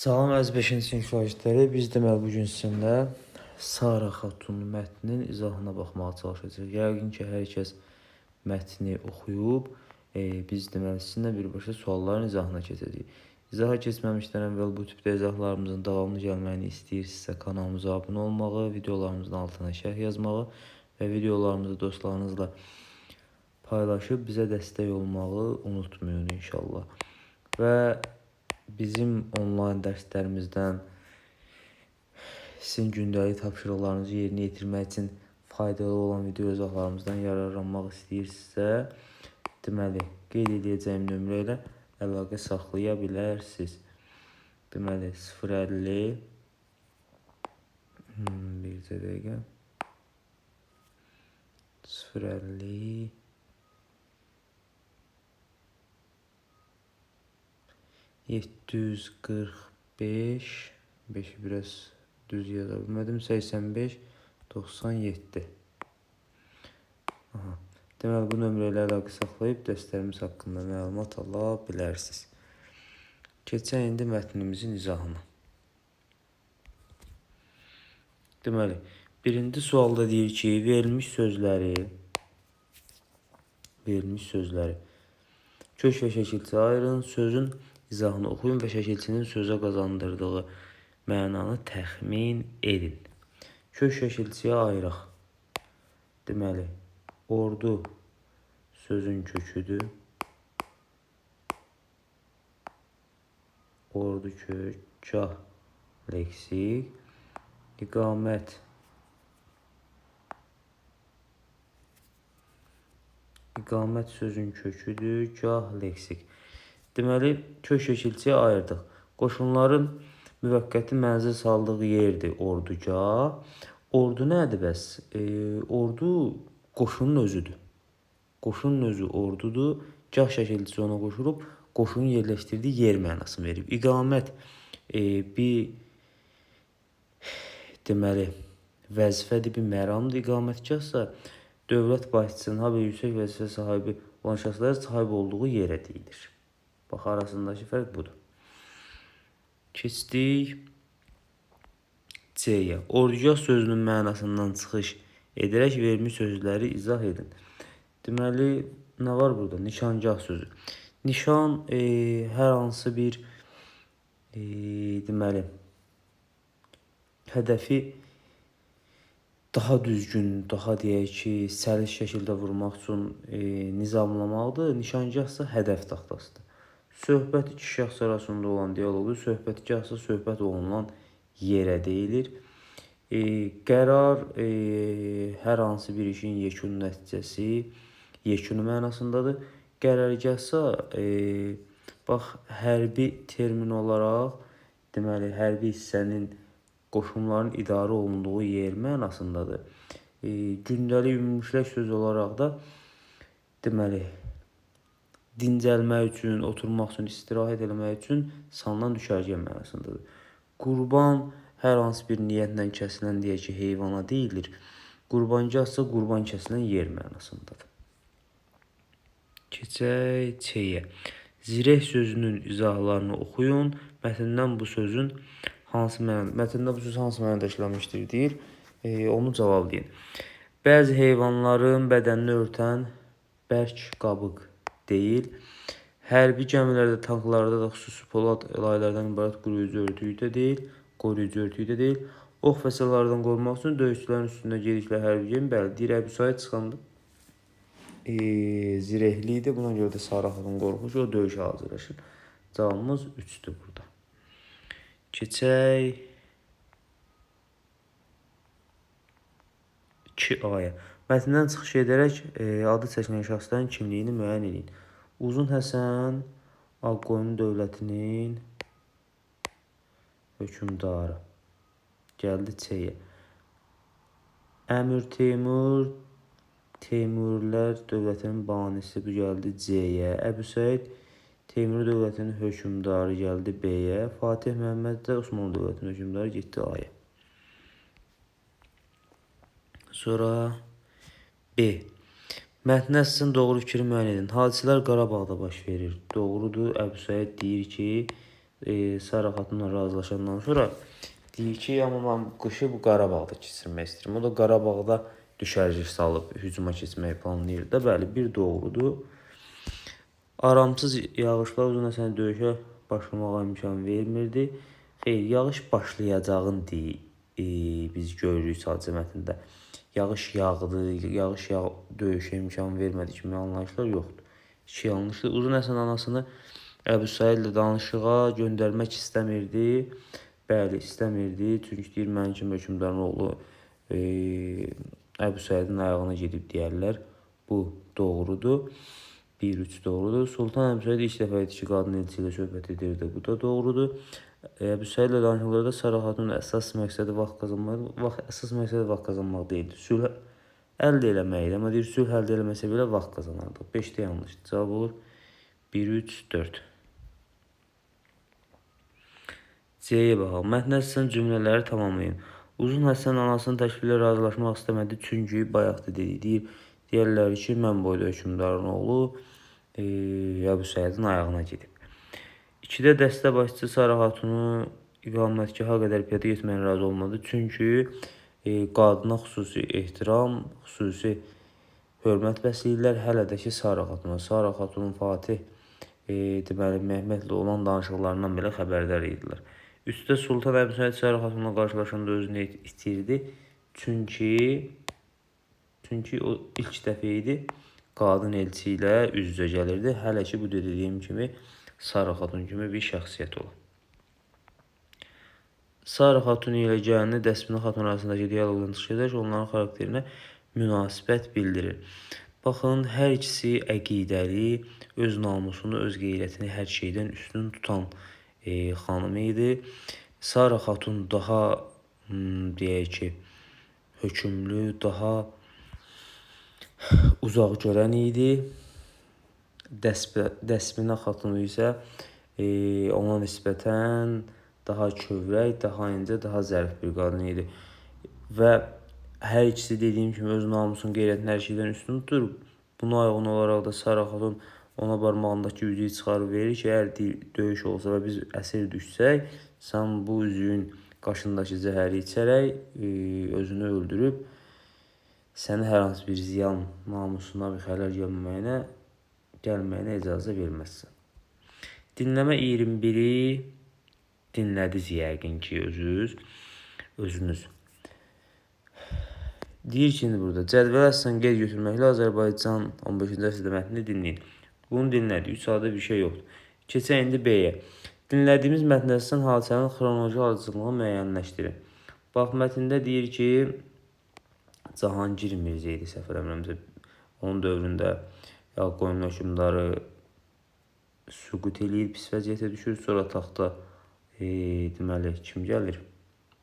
Salam əziz 5-ci sinif şagirdləri. Biz deməli bu gün sizinlə Sara Xatunun mətninin izahına baxmağa çalışacağıq. Yəqin ki, hər kəs mətni oxuyub. Biz deməli sizinlə birbaşa sualların izahına keçəcəyik. İzaha keçməmişdən əvvəl bu tipdə izahlarımızın davamlı gəlməyini istəyirsinizsə kanalımıza abunə olmağı, videolarımızın altına şərh yazmağı və videolarımızı dostlarınızla paylaşıb bizə dəstək olmağı unutmayın inşallah. Və bizim onlayn dərslərimizdən sizin gündəlik tapşırıqlarınızı yerinə yetirmək üçün faydalı olan video izahlarımızdan yararlanmaq istəyirsinizsə, deməli, qeyd edəcəyim nömrə ilə əlaqə saxlaya bilərsiniz. Deməli, 050 bircə dəqiqə 050 745 5'i biraz düz yaza bilmədim. 85 97. Deməli, bu nömrə ilə əlaqə saxlayıb dərslərimiz haqqında məlumat ala bilərsiniz. Keçək indi mətnimizin izahına. Deməli, birinci sualda deyir ki, verilmiş sözləri kök və şəkilçi ayırın, sözün izahını oxuyun və şəkilçinin sözə qazandırdığı mənanı təxmin edin. Kök şəkilçiyə ayıraq. Deməli, ordu sözün köküdür. Ordu kök, gah leksik, iqamət sözün köküdür, gah leksik. Deməli, kök şəkilçiyə ayırdıq. Qoşunların müvəqqəti mənzil saldığı yerdir ordugah. Ordu nədir bəs? Ordu qoşunun özüdür. Qoşunun özü ordudur. Gah şəkilçisi ona qoşulub, qoşunun yerləşdirdiyi yer mənasını verib. İqamət bir deməli vəzifədir, bir məramdır. İqamətgahsa dövlət başçısının, habelə yüksək vəzifə sahibi olan şəxslər sahib olduğu yerə deyilir. Bax, arasındakı fərq budur. Keçdik C-yə. Ordugah sözünün mənasından çıxış edərək verilmiş sözləri izah edin. Deməli, nə var burada? Nişangah sözü. Nişan hər hansı bir deməli hədəfi daha düzgün, daha deyək ki, səlis şəkildə vurmaq üçün nizamlamaqdır. Nişangahsa hədəf taxtasıdır. Söhbət iki şəxs arasında olan diyaloqdur. Söhbətgahsa söhbət olunan yerə deyilir. Qərar hər hansı bir işin yekun nəticəsi, yekunu mənasındadır. Qərargahsa bax, hərbi termin olaraq, deməli, hərbi hissənin qoşunların idarə olunduğu yer mənasındadır. Gündəlik ümumişlək söz olaraq da, deməli, dincəlmək üçün, oturmaq üçün, istirahət eləmək üçün salınan düşərgə mənasındadır. Qurban hər hansı bir niyyətlə kəsilən deyək ki, heyvana deyilir. Qurbangahsa qurban kəsilən yer mənasındadır. Keçək C-yə. Zireh sözünün izahlarını oxuyun. Mətndə bu söz hansı mənada işləmişdir deyir. Onu cavablayın. Bəzi heyvanların bədənini örtən bərk qabıq deyil. Hərbi gəmilərdə, tanklarda da xüsusi polad laylardan ibarət qoruyucu örtüyü də deyil. Ox və silahlardan qorunmaq üçün döyüşçülərin üstündə gedikləri hərbi gemi, bəli, deyir, əbüsayət çıxanda zirehli idi. Buna görə də Sara xatun qorxur ki, o döyüşə hazırlaşır. Cavabımız 3-dür burada. Keçək 2A-ya. Mətndən çıxış edərək adı çəkilən şəxslərin kimliyini müəyyən edin. Uzun Həsən Ağqoyunlu dövlətinin hökmdarı. Gəldi C-yə. Əmir Teymur Teymurilər dövlətinin banisi, bu gəldi C-yə. Əbu Səid Teymur dövlətinin hökmdarı gəldi B-yə. Fatih Məhəmməd də Osmanlı dövlətinin hökmdarı getdi A-ya. Sonra B. Mətnə əsasən doğru fikri müəyyən edin. Hadisələr Qarabağda baş verir. Doğrudur. Əbu Səid deyir ki, Sara xatunla razılaşandan sonra deyir ki, amma mən bu qışı bu Qarabağda keçirmək istəyirəm. O da Qarabağda düşərgə salıb hücuma keçməyi planlayır da. Bəli, bir doğrudur. Aramsız yağışlar Uzun Həsən döyüşə başlamağa imkan vermirdi. Xeyr, yağış başlayacağını biz görürük sadəcə mətndə. Yağış yağdı, döyüşə imkan vermədi kimi anlayışlar yoxdur. İki yanlışdır. Uzun Həsən anasını Əbu Saidlə danışığa göndərmək istəmirdi. Bəli, istəmirdi. Çünki deyir, mənim kimi hökmdarın oğlu Əbu Saidin ayağına gedib deyərlər. Bu doğrudur. 1-3 doğrudur. Sultan Əbu Said ilk dəfə idi ki, qadın elçi ilə söhbət edirdi. Bu da doğrudur. Əbu Said ilə danışıqlarda Sara xatunun əsas məqsədi vaxt qazanmaq deyildi. Sülh əldə eləməkdir. Amma deyir, sülh əldə eləməsə belə vaxt qazanardıq. 5-də yanlışdır. Cavab olur 1-3-4. C-yə baxaq. Mətnə əsasən cümlələri tamamlayın. Uzun Həsən anasının təklifinə razılaşmaq istəmədi. Çünki bayaqda dedik, deyərlər ki, mən boyda hökmdarın oğlu Əbu Saidin ayağına gedib. 2-də dəstə başçısı Sara xatunu iqamətgaha qədər piyada getməyə razı olmadı. Çünki qadına xüsusi ehtiram, xüsusi hörmət bəsləyirlər. Hələ də ki, Sara xatuna. Sara xatunun Fatih deməli, Məhmədlə olan danışıqlarından belə xəbərdar idilər. Üstdə Sultan Əbu Said Sara xatunla qarşılaşanda özünü itirdi. Çünki o ilk dəfə idi qadın elçi ilə üz-üzə gəlirdi. Hələ ki, bu dediyim kimi Sara xatun kimi bir şəxsiyyət olur. Sara xatun ilə gəlini Dəsminə xatun arasındakı diyaloqdan çıxış edərək onların xarakterinə münasibət bildirir. Baxın, hər ikisi əqidəli, öz namusunu, öz qeyrətini hər şeydən üstün tutan xanım idi. Sara xatun daha deyək ki, hökümlü, daha uzaq görən idi. Dəsminə xatunu isə ona nisbətən daha kövrək, daha incə, daha zərif bir qadın idi. Və hər ikisi dediyim kimi öz namusun, qeyrətini hər şeydən üstün tutur. Buna uyğun olaraq da Sara xatun ona barmağındakı üzüyü çıxarıb verir ki, əgər döyüş olsa və biz əsir düşsək, sən bu üzüyün qaşındakı zəhəri içərək özünü öldürüb, səni hər hansı bir ziyan, namusuna bir xələl gəlməyinə icazə verməzsən. Dinləmə 21-i dinlədiniz yəqin ki, özünüz. Deyir ki, burada cədvələ əsasən qeyd götürməklə Azərbaycan 15-ci əsrdə mətnini dinləyin. Bunu dinlədik, 3 sadə bir şey yoxdur. Keçək indi B-yə. Dinlədiyimiz mətndə əsasən hadisənin xronoloji ardıcıllığını müəyyənləşdirin. Bax, mətndə deyir ki, Cahangir Mirzə idi, səhv eləmirəmsə. Onun dövründə Yağqoyunlu hökmdarı süqut eləyir, pis vəziyyətə düşür. Sonra taxta deməli, kim gəlir?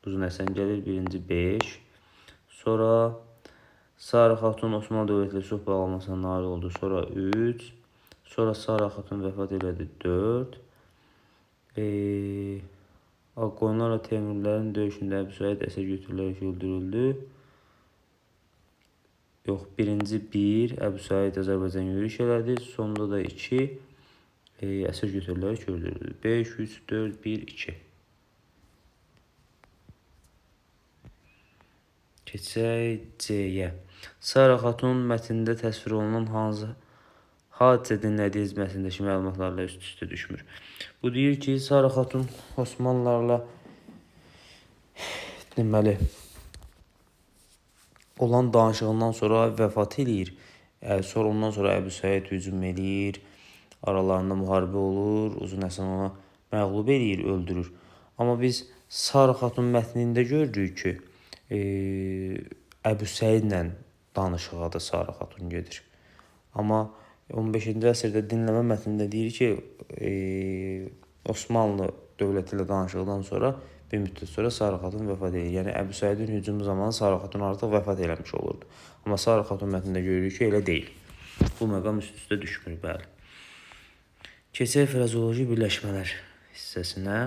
Uzun Həsən gəlir, 1-ci 5. Sonra Sara xatun Osmanlı dövləti ilə sülh bağlamasına nail oldu. Sonra 3. Sonra Sara xatun vəfat elədi, 4. Ağqoyunlarla Teymurilərin döyüşündə Əbu Said əsir götürülərək öldürüldü. Yox, 1-ci 1 Əbu Said Azərbaycan yürüyüş elədi. Sonunda da 2 əsir götürülərək öldürüldü. 5, 3, 4, 1, 2. Keçək C-yə. Sara xatun mətndə təsvir olunan hansı hadisə dinlədiyiniz mətndəki məlumatlarla üst-üstə düşmür. Bu deyir ki, Sara xatun Osmanlılarla deməli olan danışığından sonra vəfat eləyir. Sonra ondan sonra Əbu Said hücum eləyir. Aralarında müharibə olur. Uzun Həsən ona məğlub eləyir, öldürür. Amma biz Sara xatun mətnində görürük ki, Əbu Saidlə danışığa da Sara xatun gedir. Amma 15-ci əsrdə dinləmə mətnində deyir ki, Osmanlı dövləti ilə danışıqdan sonra bir müddət sonra Sara xatun vəfat edir. Yəni Əbu Saidin hücumu zamanı Sara xatun artıq vəfat eləmiş olurdu. Amma Sara xatun mətnində görürük ki, elə deyil. Bu məqam üst-üstə düşmür, bəli. Keçək frazeoloji birləşmələr hissəsinə.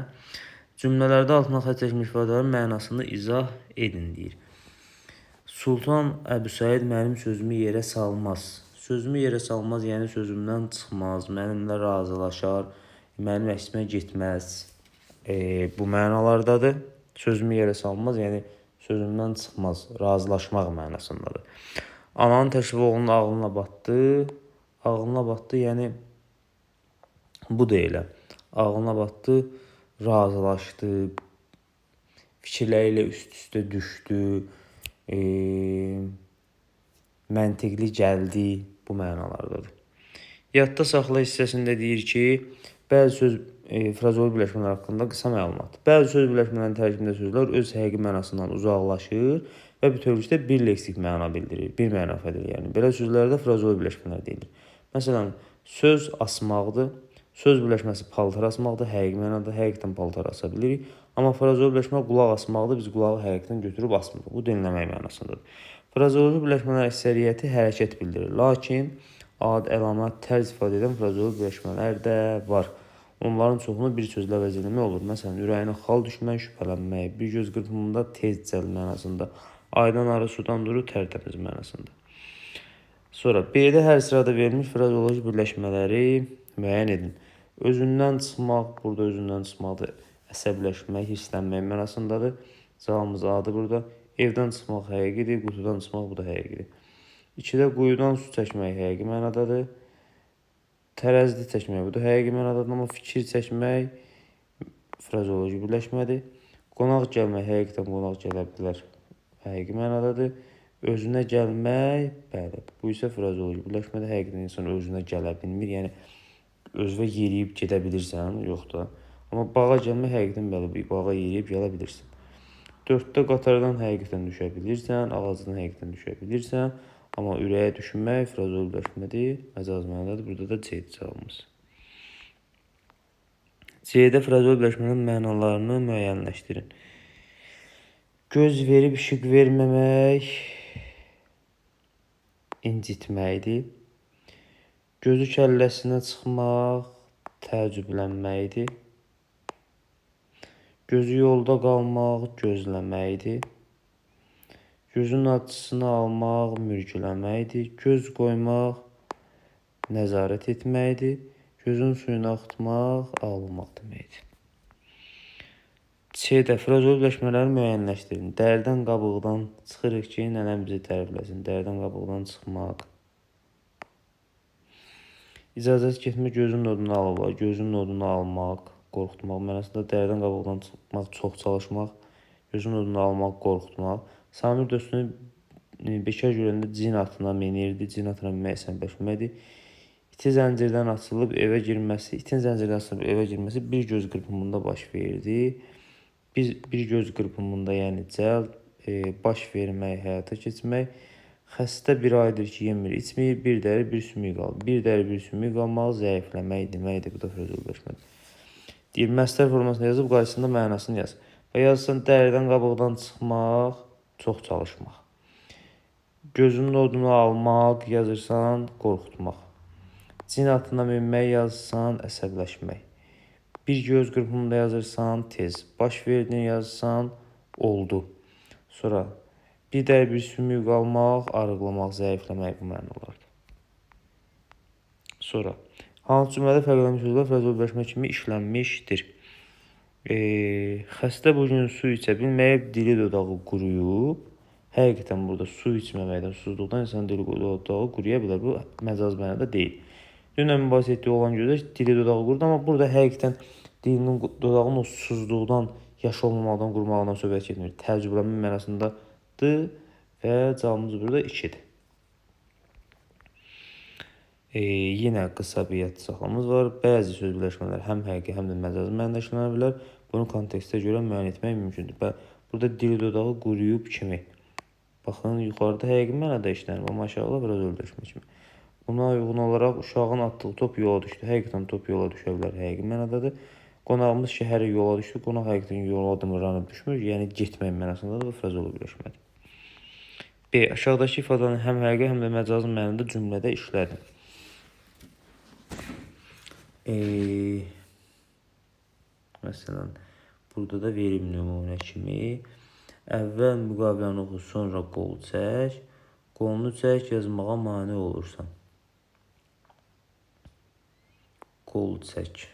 Cümlələrdə altına xətt çəkmiş ifadələrin mənasını izah edin, deyir. Sultan Əbu Said mənim sözümü yerə salmaz. Sözümü yerə salmaz, yəni sözümdən çıxmaz, mənimlə razılaşar, mənim əksimə getməz. bu mənalardadır. Sözümü yerə salmaz, yəni sözümdən çıxmaz, razılaşmaq mənasındadır. Ananın təklifi oğlunun ağlına batdı. Ağlına batdı, yəni bu da elə. Ağlına batdı, razılaşdı, fikirləri ilə üst-üstə düşdü, məntiqli gəldi, bu mənalardadır. Yadda saxla hissəsində deyir ki, bəzi söz frazeoloji birləşmələr haqqında qısa məlumat. Bəzi söz birləşmələrinin tərkibində sözlər öz həqiqi mənasından uzaqlaşır və bütövlükdə bir leksik məna bildirir, bir məna ifadə edir. Yəni belə sözlərdə frazeoloji birləşmələr deyilir. Məsələn, söz asmaqdır. Söz birləşməsi paltar asmaqdır, həqiqi mənada həqiqətən paltar asa bilirik. Amma frazeoloji birləşmə qulaq asmaqdır, biz qulağı həqiqətən götürüb asmırıq. Bu dinləmək mənasındadır. Frazeoloji birləşmələr əksəriyyəti hərəkət bildirir. Lakin ad, əlamət, tərz ifadə edən frazeoloji birləşmələr də var. Onların çoxunu bir sözlə əvəz etmək olur. Məsələn, ürəyinə xal düşmək, şübhələnmək, bir göz qırpımında tez cəl mənasında, aydan arı sudan durur tərtəmiz mənasında. Sonra B-də hər sırada verilmiş frazeoloji birləşmələri müəyyən edin. Özündən çıxmaq, burada özündən çıxmaqdır. Əsəbləşmək, hirslənmək mənasındadır. Cavabımız A-dır burada. Evdən çıxmaq həqiqidir, qutudan çıxmaq bu da həqiqidir. 2-də quyudan su çəkmək həqiqi mənadadır. Tərəzidə çəkmək bu da həqiqi mənadadır, amma fikir çəkmək frazeoloji birləşmədir. Qonaq gəlmək həqiqətən qonaq gələ bilər həqiqi mənadadır. Özünə gəlmək, bəli, bu isə frazeoloji birləşmədir. Həqiqətən insan özünə gələ bilmir, yəni özünə yeriyib gedə bilirsən, yox da. Amma bağa gəlmək həqiqətən bəli, bağa yeriyib gələ bilirsən. 4-də qatardan həqiqətən düşə bilirsən, ağacdan həqiqətən düşə bilirsən, amma ürəyə düşünmək frazeoloji birləşmədir, məcaz mənadadır. Burada da C cavabımız. C-də frazeoloji birləşmənin mənalarını müəyyənləşdirin. Göz verib işıq verməmək incitməkdir. Gözü kəlləsinə çıxmaq təəccüblənməkdir. Gözü yolda qalmaq gözləməkdir. Gözün acısını almaq mürgüləməkdir. Göz qoymaq nəzarət etməkdir. Gözün suyunu axıtmaq ağlamaq deməkdir. C-də frazeoloji birləşmələri müəyyənləşdirin. Dərdən qabıqdan çıxırıq ki, nənəm bizi tərifləsin. Dərdən qabıqdan çıxmaq. İcazət getmək, gözünün odunu almaq, gözünün odunu almaq, qorxutmaq mənasında. Dərdən qabıqdan çıxmaq, çox çalışmaq, gözünün odunu almaq, qorxutmaq. Samir dostunu bekar görəndə cin atına minirdi, cin atına minmək əsəbləşməkdir. İtin zəncirdən açılıb evə girməsi bir göz qırpımında baş verdi. Bir göz qırpımında, yəni cəld, baş vermək, həyata keçmək. Xəstə bir aydır ki, yemir, içmir, bir dəri, bir sümük qalır. Bir dəri, bir sümük qalmaq, zəifləmək deməkdir. Bu da frazeoloji birləşmədir. Deyir, məsdər formasında yazıb, qarşısında mənasını yaz. Və yazsan, dəridən qabıqdan çıxmaq, çox çalışmaq. Gözünün odunu almaq, yazırsan, qorxutmaq. Cin atına minmək yazırsan, əsəbləşmək. Bir göz qırpımında yazırsan, tez. Baş verdiyini yazırsan, oldu. Sonra bir dəri bir sümük qalmaq, arıqlamaq, zəifləmək bu mənalardır. Sonra hansı cümlədə fərqlənmiş sözlər frazeoloji birləşmə kimi işlənmişdir? Xəstə bu gün su içə bilməyib, dili dodağı quruyub. Həqiqətən burada su içməməkdən, susuzluqdan insan dili dodağı quruya bilər. Bu məcaz mənada deyil. Dünən mübahisə etdiyi olan gözə dili dodağı qurudu, amma burada həqiqətən dilinin dodağının o susuzluqdan, yaş olmamaqdan, qurmaqdan söhbət getmir. Təəccüblənmə mənasındadır və cavabımız burada 2-dir. Yenə qısa bir yad saxlamamız var. Bəzi söz birləşmələri həm həqiqi, həm də məcazi mənada işlənə bilər. Bunu kontekstə görə müəyyən etmək mümkündür. Burada dili dodağı quruyub kimi. Baxın, yuxarıda həqiqi mənada işlənir, amma aşağıda frazeoloji birləşmə kimi. Buna uyğun olaraq uşağın atdığı top yola düşdü. Həqiqətən top yola düşə bilər, həqiqi mənadadır. Qonağımız şəhərə yola düşdü. Qonaq həqiqətən yola dımırlanıb düşmür, yəni getmək mənasındadır. Bu frazeoloji birləşmədir. B. Aşağıdakı ifadəni həm həqiqi, həm də məcazi mənada cümlədə işlədin. Məsələn, burada da verim nümunə kimi. Əvvəl müqaviləni oxu, sonra qol çək. Qolunu çək, yazmağa mane olursan. Qol çək.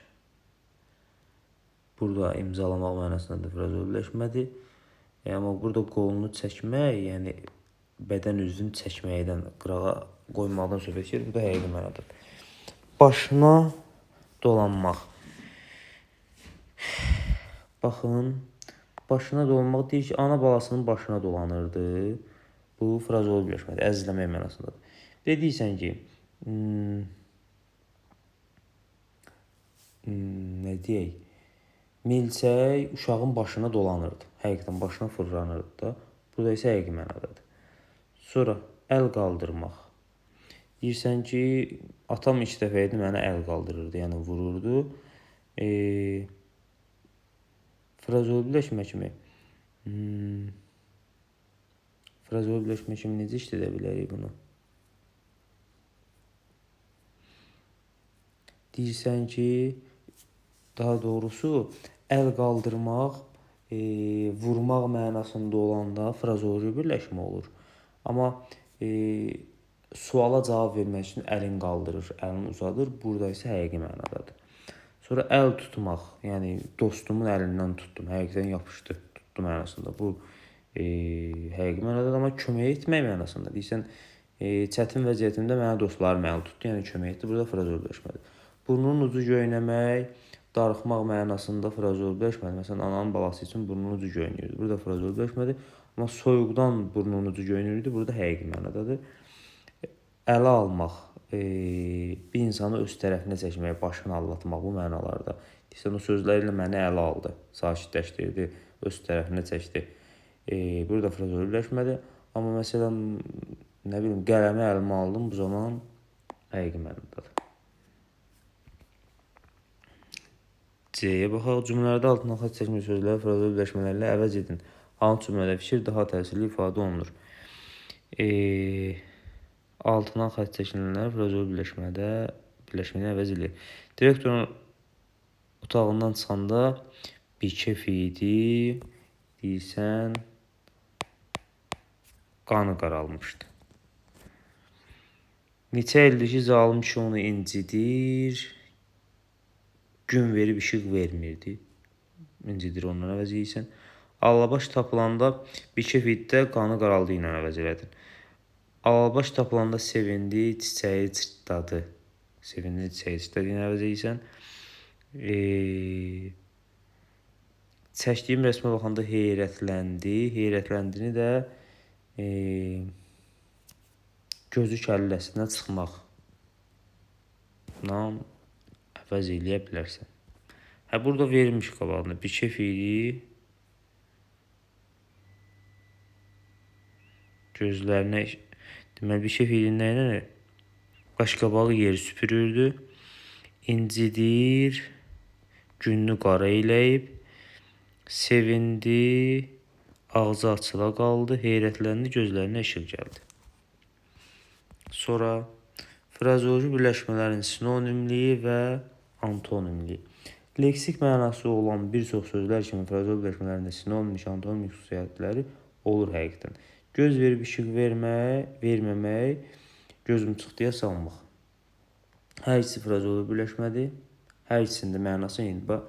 Burada imzalamaq mənasındadır frazoloji birləşmədir. Amma burada qolunu çəkmək, yəni bədən üzvünü çəkməkdən, qırağa qoymaqdan söhbət gedir. Bu da həqiqi mənadadır. Başına dolanmaq. Baxın, başına dolanmaq deyir ki, ana balasının başına dolanırdı. Bu frazoloji birləşmədir, əzizləmək mənasındadır. Deyirsən ki, nə deyək? Milçək uşağın başına dolanırdı. Həqiqətən başına fırlanırdı da. Burada isə həqiqi mənadadır. Sonra əl qaldırmaq. Deyirsən ki, atam 2 dəfə idi mənə əl qaldırırdı, yəni vururdu. Frazoloji birləşmə kimi. Frazoloji birləşmə kimi necə işlədə bilərik bunu? Deyirsən ki, daha doğrusu əl qaldırmaq, vurmaq mənasında olanda frazoloji birləşmə olur. Amma suala cavab vermək üçün əlin qaldırır, əlini uzadır. Burada isə həqiqi mənadadır. Sonra əl tutmaq, yəni dostumun əlindən tutdum, həqiqətən yapışdı, tutdu mənasında. Bu həqiqi mənadadır, amma kömək etmək mənasında. Deyirsən, çətin vəziyyətimdə mənə dostlarım əl tutdu, yəni kömək etdi. Burada frazoloji birləşmədir. Burnunun ucu göynəmək, darıxmaq mənasında frazoloji birləşmədir. Məsələn, ananın balası üçün burnunun ucu göynəyirdi. Burada frazoloji birləşmədir. Amma soyuqdan burnunun ucu göynəyirdi. Burada həqiqi mənadadır. Ələ almaq, bir insanı öz tərəfinə çəkmək, başını allatmaq bu mənalarda. Deyirsən, o sözlərlə məni ələ aldı, sakitləşdirdi, öz tərəfinə çəkdi. Burada frazoloji birləşmədir. Amma məsələn, nə bilim, qələmi əlimə aldım, bu zaman həqiqi mənadadır. C-yə baxaq. Cümlələrdə altından xətt çəkmə sözləri frazoloji birləşmələrlə əvəz edin. Hansı cümlədə fikir daha təsirli ifadə olunur? Altından xətt çəkilənlər frazoloji birləşməni əvəz edir. Direktorun otağından çıxanda bikef idi, deyirsən, qanı qaralmışdı. Neçə ildir ki, zalım kişi onu incidir, gün verib işıq vermirdi. İncidir ondan əvəz edirsən. Allabaş tapılanda bikef iddə qanı qaraldı ilə əvəz elədin. Allabaş tapılanda sevindi, çiçəyi çırtladı. Sevindi, çiçəyi çırtladı ilə əvəz edirsən. Çəkdiyim rəsmə baxanda heyrətləndi. Heyrətləndini də gözü kəlləsinə çıxmaq. Bundan əvəz eləyə bilərsən. Burada verilmiş qabağında bikef idi. Gözlərinə, deməli, bikef idi nəylə? Qaşqabağı yeri süpürürdü. İncidir, gününü qara eləyib. Sevindi, ağzı açıla qaldı. Heyrətləndi, gözlərinə işıq gəldi. Sonra frazoloji birləşmələrin sinonimliyi və antonimliyi. Leksik mənası olan bir çox sözlər kimi frazoloji birləşmələrində sinonimlik, antonimlik xüsusiyyətləri olur həqiqətən. Göz verib işıq verməmək, gözüm çıxdıya salmaq. Hər ikisi frazoloji birləşmədir. Hər ikisində mənası eynidir.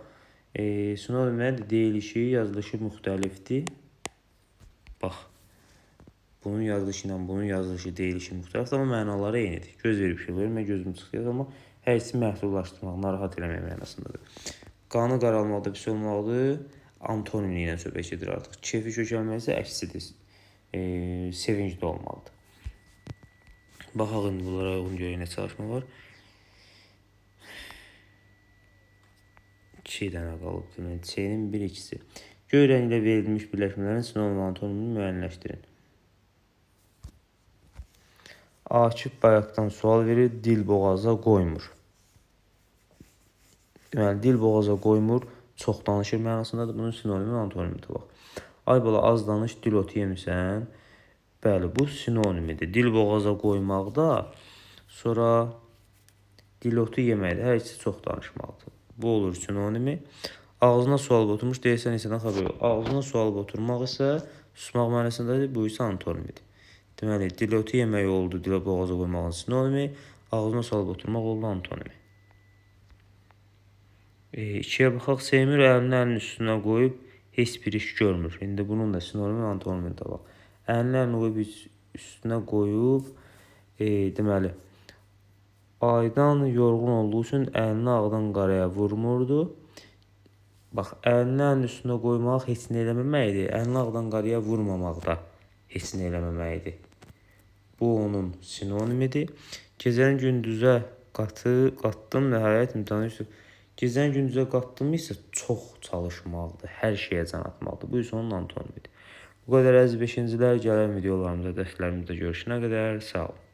Sinonimlərin deyilişi, yazılışı müxtəlifdir. Bax, bunun yazılışı ilə bunun yazılışı, deyilişi müxtəlifdir, amma mənaları eynidir. Göz verib işıq vermək, gözüm çıxdıya salmaq. Hər ikisi məhdudlaşdırmaq, narahat eləmək mənasındadır. Qanı qaralmaqda pis olmaqdır, antonimliyi ilə söhbət gedir artıq. Kefi kökəlmək isə əksidir, sevincli olmalıdır. Baxaq indi bunlara uyğun görək nə çalışma var. 2 dənə qalıb demək. C-nin 1-2-si. Göy rənglə verilmiş birləşmələrin sinonim və antonimini müəyyənləşdirin. Akif bayaqdan sual verir, dil boğaza qoymur. Deməli, dil boğaza qoymur, çox danışır mənasındadır. Bunun sinonimi və antonimi də bax. Ay bala, az danış, dil otu yemisən. Bəli, bu sinonimidir. Dil boğaza qoymaqda, sonra dil otu yeməkdə, hər ikisi çox danışmaqdır. Bu olur sinonimi. Ağzına sual oturmuş, deyəsən insandan xəbər yox. Ağzına sual oturmaq isə susmaq mənasındadır, bu isə antonimidir. Deməli, dil otu yemək oldu, dilə boğaza qoymağın sinonimi, ağzına sual oturmaq oldu antonimi. İkiyə baxaq. Seymur əlini əlinin üstünə qoyub heç bir iş görmür. İndi bunun da sinonim, antonimi də var. Əlini əlini qoyub üstünə qoyub, deməli, aydan yorğun olduğu üçün əlini ağdan qaraya vurmurdu. Bax, əlini əlinin üstünə qoymaq heç nə eləməməkdir. Əlini ağdan qaraya vurmamaq da heç nə eləməməkdir. Bu onun sinonimidir. Gecəni gündüzə qatdım, nəhayət imtahanı üstü. Gecəni gündüzə qatdım isə çox çalışmaqdır, hər şeyə can atmaqdır. Bu isə onun antonimidir. Bu qədər əziz 5-cilər, gələn videolarımızda, dərslərimizdə görüşənə qədər sağ olun.